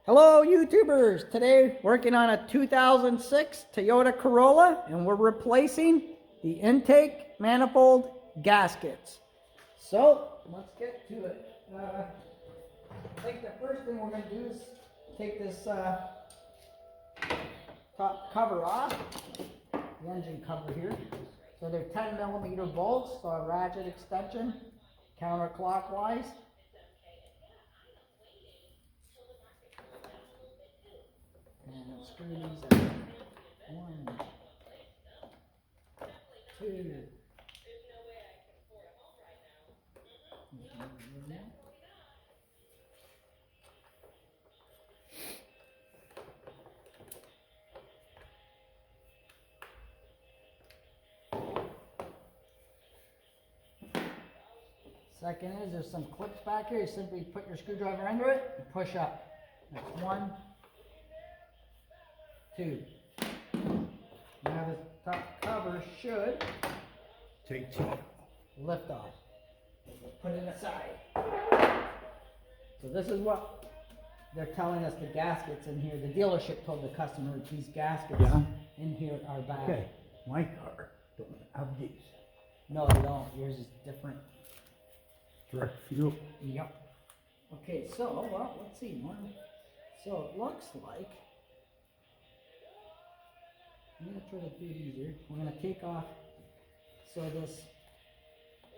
Hello YouTubers! Today working on a 2006 Toyota Corolla and we're replacing the intake manifold gaskets. So let's get to it. I think the first thing we're going to do is take this top cover off, the engine cover here. So they're 10mm bolts, so a ratchet extension counterclockwise. And let's screw these out. 1, 2. Second is there's some clips back here. You simply put your screwdriver under it and push up. That's 1, 2. Now the top cover should Take 2. lift off. Put it aside. So this is what they're telling us the gaskets in here. The dealership told the customer these gaskets in here are bad. Okay, my car don't have these. No, they don't. Yours is different. Direct fuel. Yep. Okay, so, well, let's see. So it looks like, I'm going to try to do it easier. We're going to take off, so this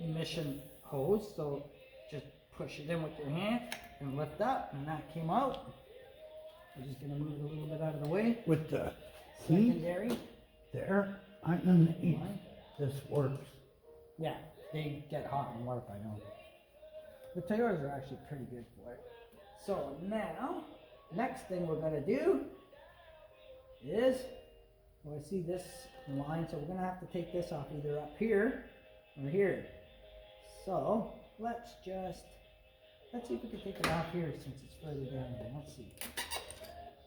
emission hose, so just push it in with your hand and lift up, and that came out. We're just going to move it a little bit out of the way. With the heat Secondary. there, I'm in the heat. This works. Yeah, they get hot and warp, I know. The Toyotas are actually pretty good for it. So now, next thing we're going to do is, well, I see this line, so we're going to have to take this off either up here or here. So let's see if we can take it off here since it's further down here. Let's see.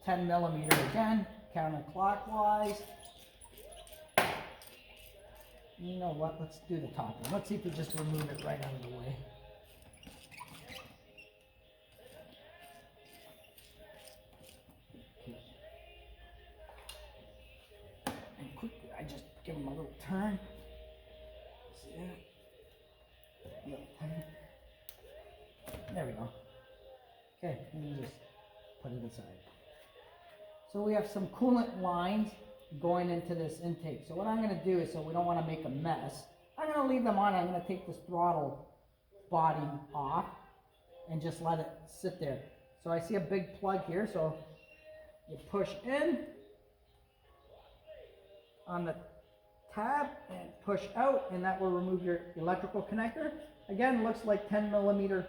10mm again, counterclockwise. You know what? Let's do the top one. Let's see if we just remove it right out of the way. And quickly, I just give them a little turn. See that? Little turn. There we go. Okay, and you just put it aside. So we have some coolant lines going into this intake. So what I'm going to do is, so we don't want to make a mess, I'm going to leave them on. I'm going to take this throttle body off and just let it sit there. So I see a big plug here, so you push in on the tab and push out, and that will remove your electrical connector. Again, looks like 10mm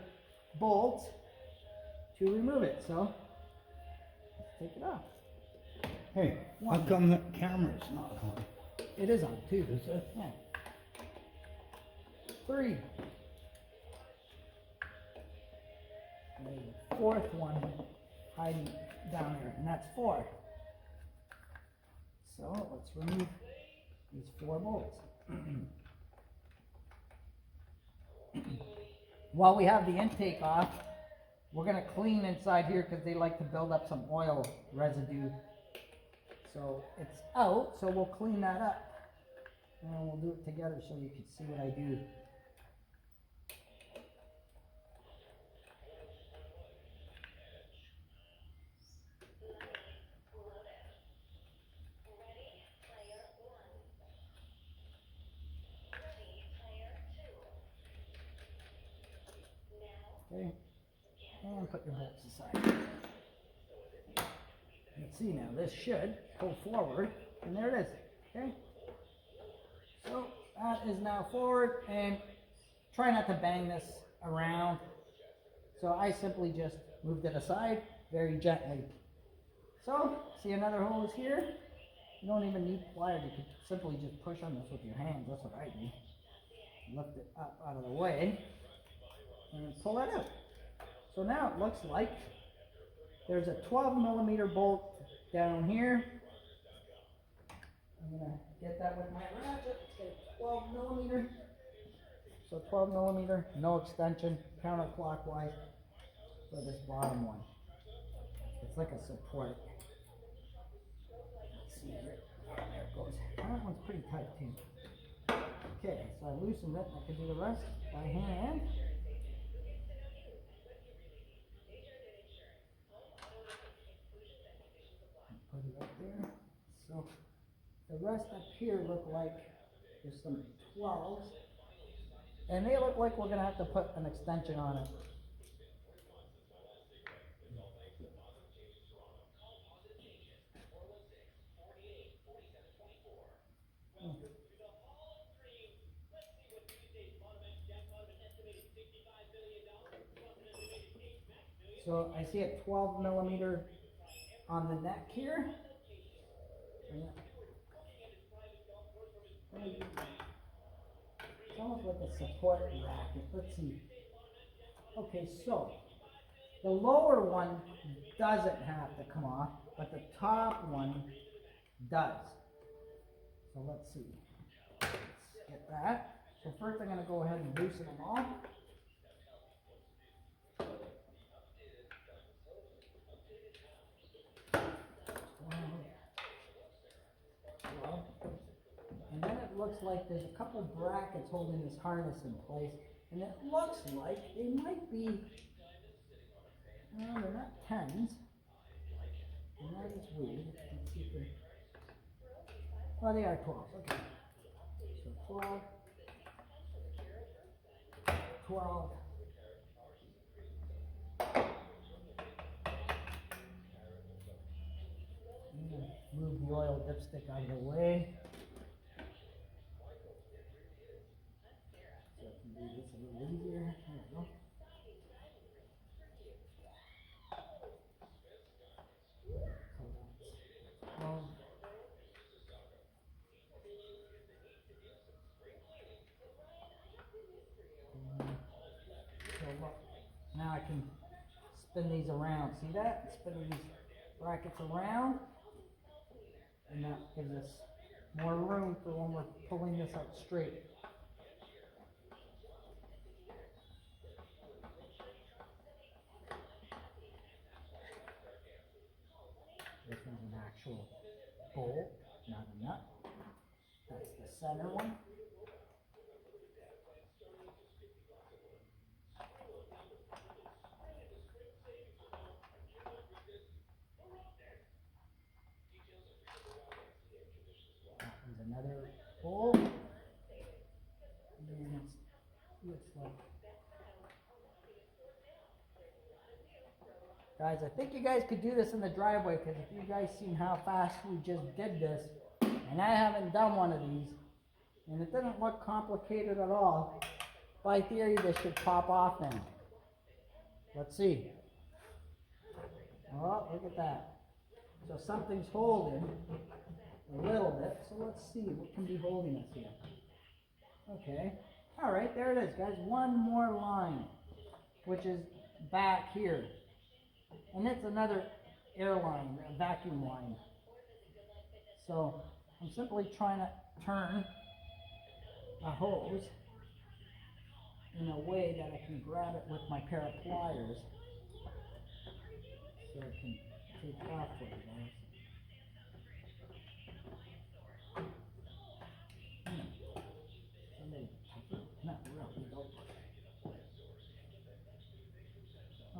bolts to remove it. So let's take it off. Hey, how come the camera's not on? It is on too. Is it? Yeah. 3. And the fourth one hiding down there, and that's 4. So let's remove these 4 bolts. While we have the intake off, we're going to clean inside here because they like to build up some oil residue. So it's out, so we'll clean that up. And we'll do it together so you can see what I do. Okay, and put your bolts aside. You can see now, this should pull forward, and there it is, okay? So that is now forward, and try not to bang this around. So I simply just moved it aside very gently. So, see another hose here? You don't even need pliers, you can simply just push on this with your hands, that's what I do. Lift it up out of the way, and pull it out. So now it looks like there's a 12mm bolt down here. I'm going to get that with my ratchet. It's a 12mm. So 12mm, no extension, counterclockwise for this bottom one. It's like a support. Let's see here. There it goes. That one's pretty tight too. Okay, so I loosened it. I can do the rest by hand. Put it up there. So the rest up here look like there's some 12s. And they look like we're going to have to put an extension on it. So I see a 12 millimeter on the neck here. It's almost like a support bracket. Let's see. Okay, so the lower one doesn't have to come off, but the top one does. So let's see. Let's get that. So first I'm going to go ahead and loosen them all. And then it looks like there's a couple brackets holding this harness in place, and it looks like they might be, well, they're not 10s, and that is weird. Let's see if they're, well, they are 12s, okay. So 12, 12, I'm going to move the oil dipstick out of the way. So I can do this a little easier. There we go. Now I can spin these around. See that? Spinning these brackets around. And that gives us more room for when we're pulling this out straight. This one's an actual bolt, not a nut. That's the center one. That one's another bolt. And it looks like. Guys, I think you guys could do this in the driveway, because if you guys seen how fast we just did this, and I haven't done one of these, and it doesn't look complicated at all, by theory this should pop off then. Let's see. Oh, look at that. So something's holding a little bit, so let's see what can be holding us here. Okay, all right, there it is, guys. One more line, which is back here. And it's another air line, a vacuum line. So I'm simply trying to turn the hose in a way that I can grab it with my pair of pliers, so I can take off for you guys. Not really, though.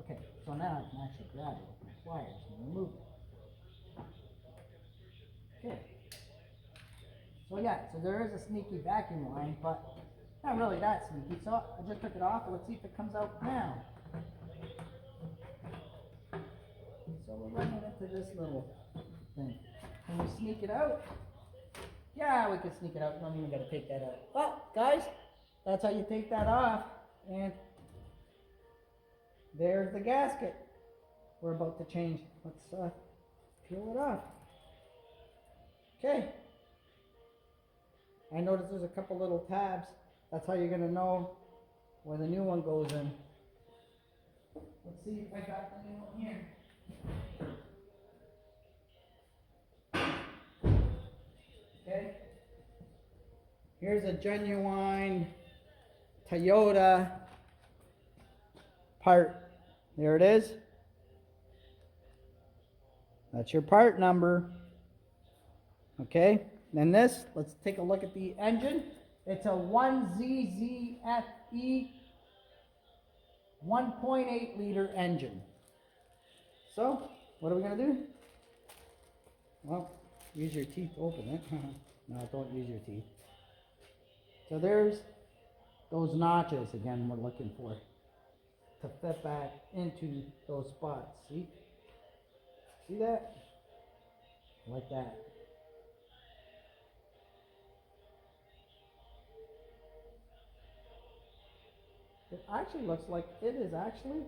Okay, so now I can actually grab it with my pliers and remove it. Okay. So yeah, so there is a sneaky vacuum line, but not really that sneaky. So I just took it off. Let's see if it comes out now. So we're running into this little thing. Can we sneak it out? Yeah, we can sneak it out. You don't even got to take that out. Well, guys, that's how you take that off. And there's the gasket we're about to change. Let's peel it off. Okay. I noticed there's a couple little tabs. That's how you're going to know where the new one goes in. Let's see if I got the new one here. Okay. Here's a genuine Toyota part. There it is. That's your part number. Okay, then this, let's take a look at the engine. It's a 1ZZFE 1.8 liter engine. So, what are we gonna do? Well, use your teeth to open it. No, don't use your teeth. So there's those notches again we're looking for to fit back into those spots. See? See that? Like that. It actually looks like it is actually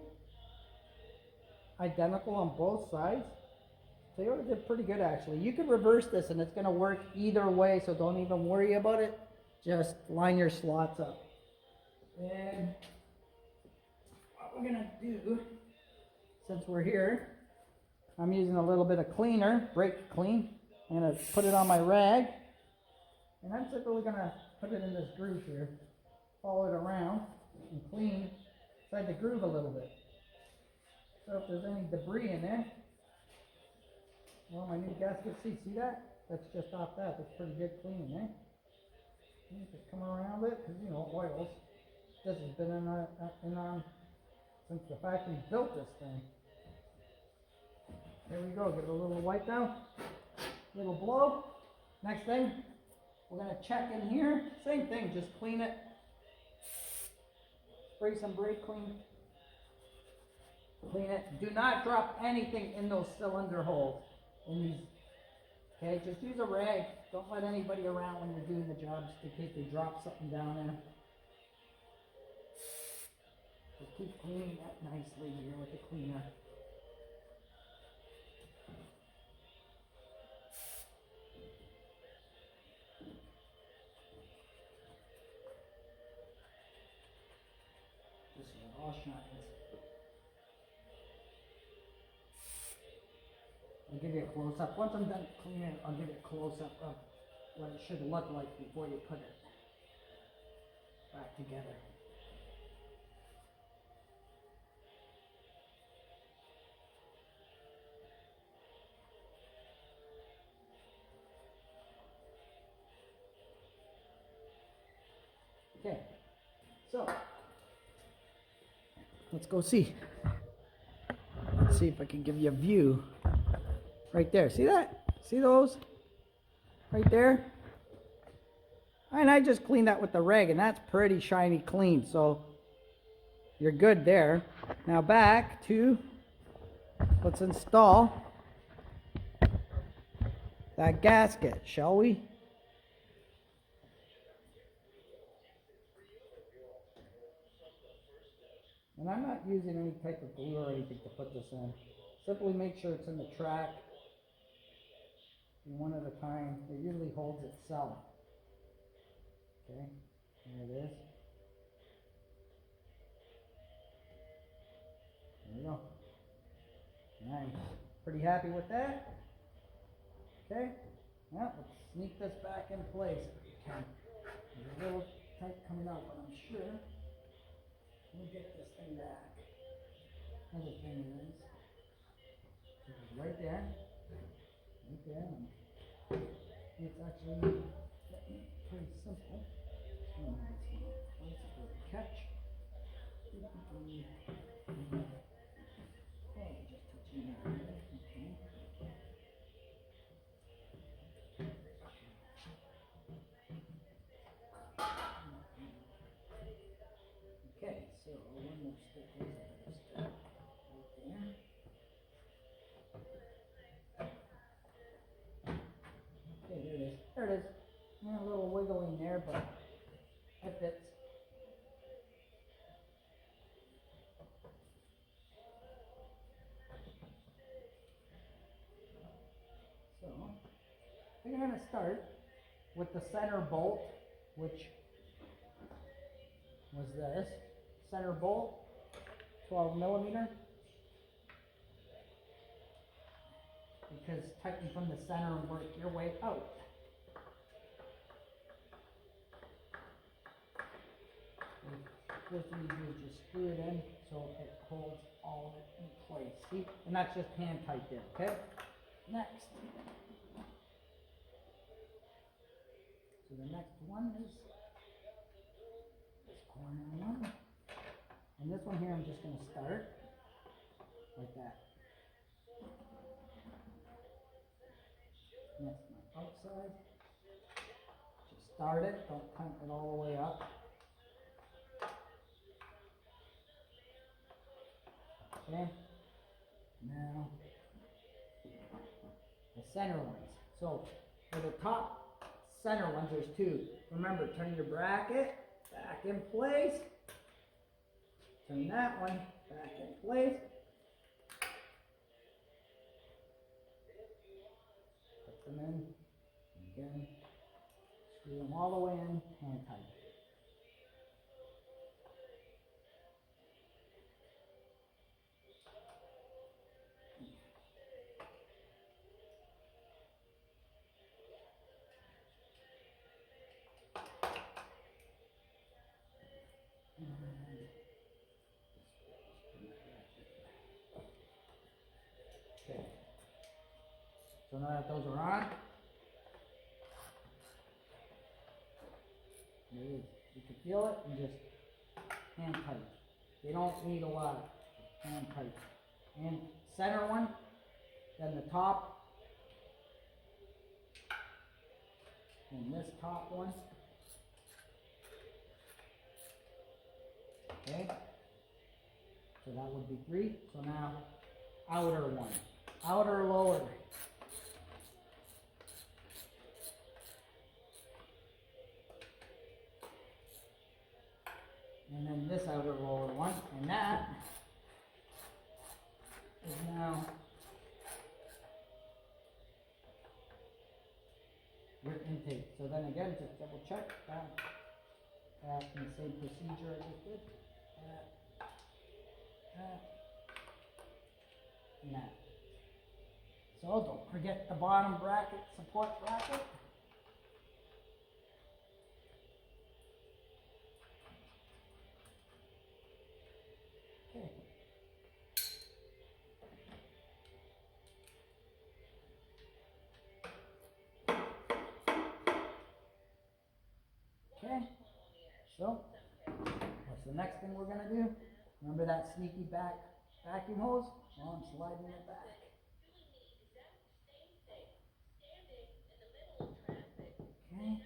identical on both sides. Toyota did pretty good actually. You can reverse this and it's going to work either way, so don't even worry about it. Just line your slots up. And what we're going to do, since we're here, I'm using a little bit of cleaner, brake clean. I'm going to put it on my rag. And I'm simply going to put it in this groove here. Follow it around and clean inside the groove a little bit. So if there's any debris in there, well, my new gasket seat, see that? That's just off that. That's pretty good cleaning there. Just come around it, because you know, oils. This has been in on since the factory built this thing. There we go. Give it a little wipe down, little blow. Next thing, we're gonna check in here. Same thing, just clean it. Spray some brake clean. Clean it. Do not drop anything in those cylinder holes. In these, okay, just use a rag. Don't let anybody around when you're doing the job, just in case they drop something down there. Just keep cleaning that nicely here with the cleaner. This is all shines. I'll give you a close-up. Once I'm done cleaning, I'll give you a close-up of what it should look like before you put it back together. Okay, so let's go see. Let's see if I can give you a view. Right there, see that? See those? Right there? And I just cleaned that with the rag, and that's pretty shiny clean, so you're good there. Now back to, let's install that gasket, shall we? And I'm not using any type of glue or anything to put this in. Simply make sure it's in the track. One at a time. It usually holds itself. Okay, there it is. There we go. Nice. Pretty happy with that? Okay, now let's sneak this back in place if we can. It's a little tight coming out, but I'm sure we'll get this thing back. Another thing is, right there. Right there. It's actually pretty simple. Catch. Just touching that. Okay, so one more step is right there. Okay, there it is. There it is. A little wiggling there, but it fits. So, we're going to start with the center bolt, which was this. Center bolt, 12 millimeter. Because tighten from the center and work your way out. First thing you do is just screw it in so it holds all of it in place. See? And that's just hand tight there, okay? next? So the next one is this corner one. And this one here I'm just going to start like that. Next my outside. Just start it, don't clamp it all the way up. Okay, now the center ones. So for the top center ones, there's two. Remember, turn your bracket back in place. Turn that one back in place. Put them in. Again, screw them all the way in, hand tight. Okay. So now that those are on, you can feel it and just hand tight. They don't need a lot, hand tight. And center one, then the top, and this top one. Okay, so that would be 3. So now outer one, outer lower. And then this outer lower one, and that is now your intake. So then again, just double check that, in the same procedure I just did. And that. So don't forget the bottom bracket, support bracket. Okay. Okay. So what's the next thing we're gonna do? Remember that sneaky back vacuum hose? Well, I'm sliding it back. Okay.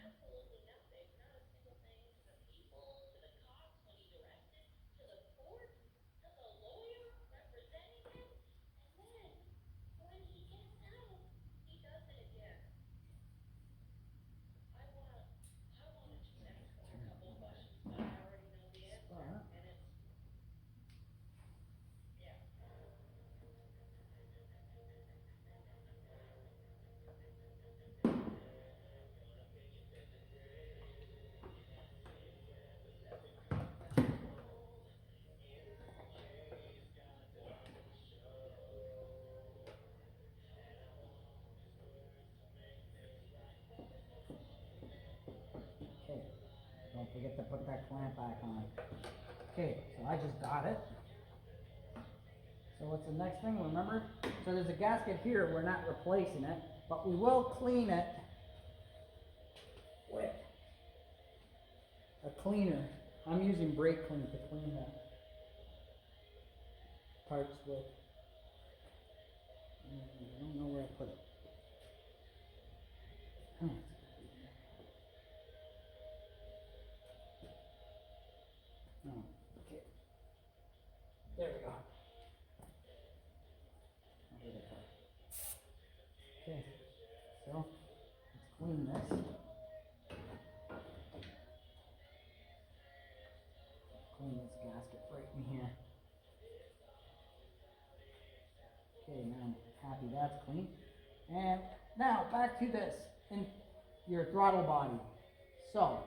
Okay, don't forget to put that clamp back on. Okay, so I just got it. So what's the next thing, remember? So there's a gasket here, we're not replacing it, but we will clean it with a cleaner. I'm using brake clean to clean the parts with. I don't know where I put it. Oh, okay. There we go. Okay, so let's clean this. Clean this gasket right in here. Okay, now I'm happy that's clean. And now back to this in your throttle body. So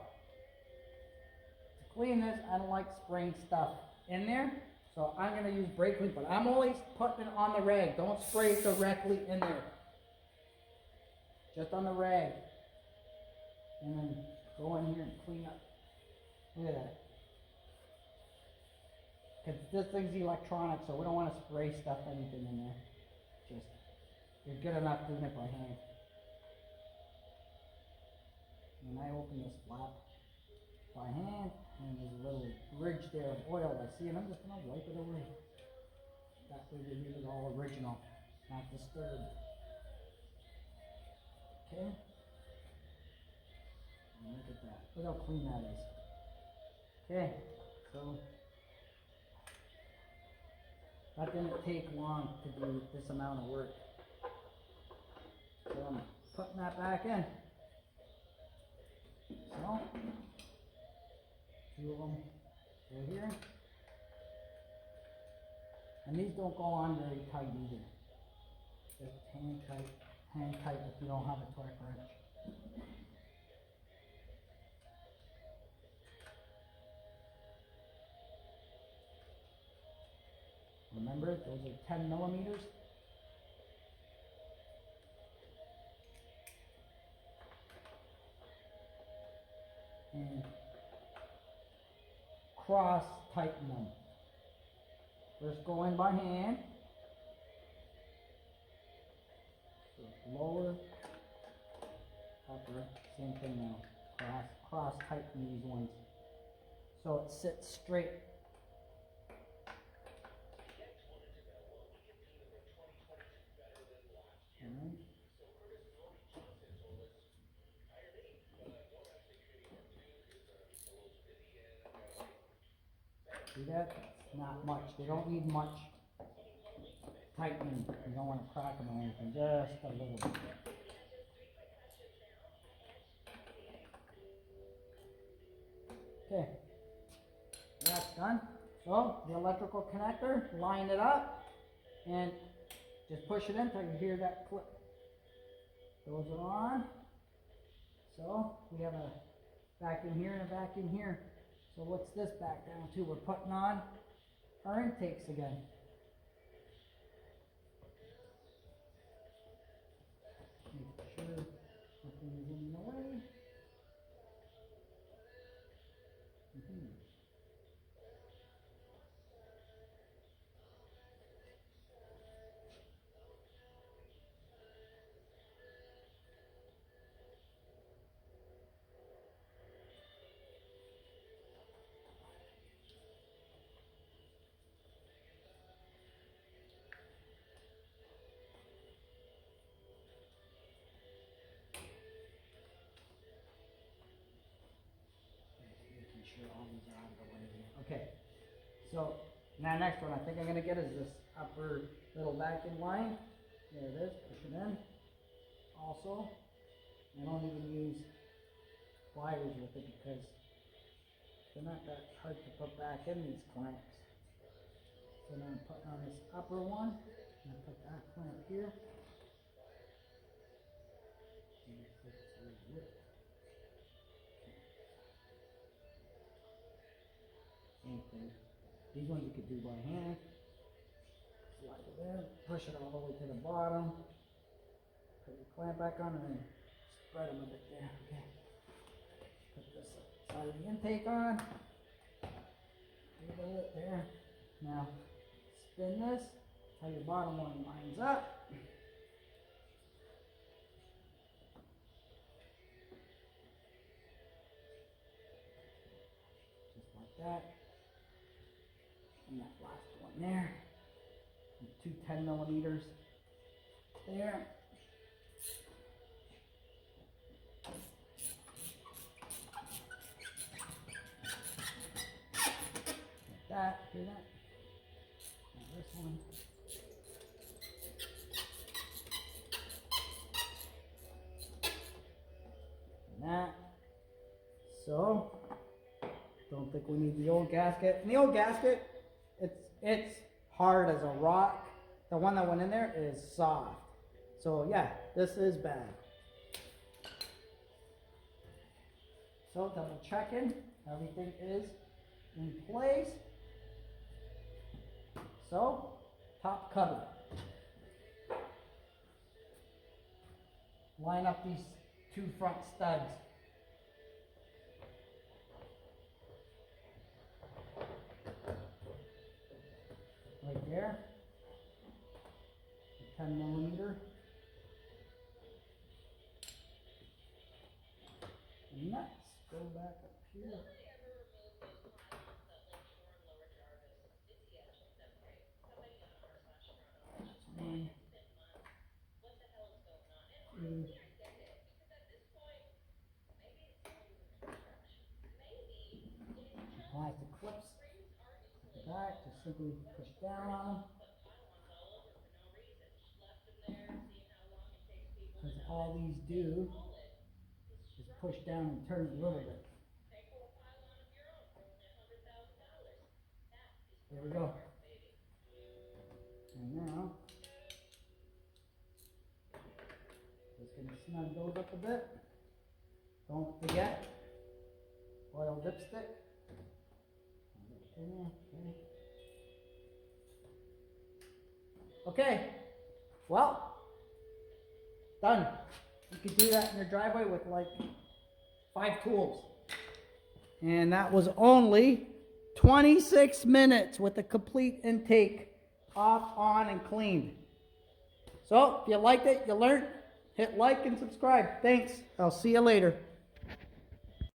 to clean this, I don't like spraying stuff in there. So I'm going to use brake clean, but I'm always putting it on the rag. Don't spray it directly in there. Just on the rag. And then go in here and clean up. Look at that. Because this thing's electronic, so we don't want to spray stuff, anything in there. Just you're good enough doing it by hand. And I open this flap by hand, and there's a little ridge there of oil I see, and I'm just gonna wipe it away. That way we leave it all original, not disturbed. Okay? And look at that. Look how clean that is. Okay, so that didn't take long to do this amount of work. So I'm putting that back in. So, 2 of them go here. And these don't go on very tight either. Just hang tight if you don't have a torque wrench. Remember, those are 10 millimeters. And cross tighten them. First go in by hand. So lower, upper, same thing now. Cross tighten these ones. So it sits straight. See that? Not much. They don't need much tightening. You don't want to crack them or anything. Just a little bit. Okay. That's done. So the electrical connector, line it up and just push it in until you hear that click. Those are on. So we have a back in here and a back in here. So what's this back down to? We're putting on our intakes again. Make sure nothing's in the way. All these are out of the way here. Okay, so now next one I think I'm going to get is this upper little back in line. There it is, push it in. Also, I don't even use pliers with it because they're not that hard to put back in these clamps. So now I'm putting on this upper one, and I put that clamp here. Same thing. These ones you could do by hand. Slide it in, push it all the way to the bottom. Put your clamp back on and then spread them a bit there. Okay. Put this side of the intake on. Leave it there. Now spin this until your bottom one lines up. Just like that. And that last one there, and 2 10 millimeters there. Like that, hear that? Now this one. And that. So, don't think we need the old gasket. And the old gasket, it's hard as a rock. The one that went in there is soft. So yeah, this is bad. So double checking, everything is in place. So, top cover. Line up these 2 front studs. Right there, 10 millimeter go back up here. One, two. Plastic clips at the back, just simply push down on them. Because all these do is push down and turn it a little bit. There we go. And now, just going to snug those up a bit. Don't forget, oil dipstick. Okay, well, done. You could do that in your driveway with like 5 tools. And that was only 26 minutes with a complete intake off, on, and cleaned. So, if you liked it, you learned, hit like and subscribe. Thanks. I'll see you later.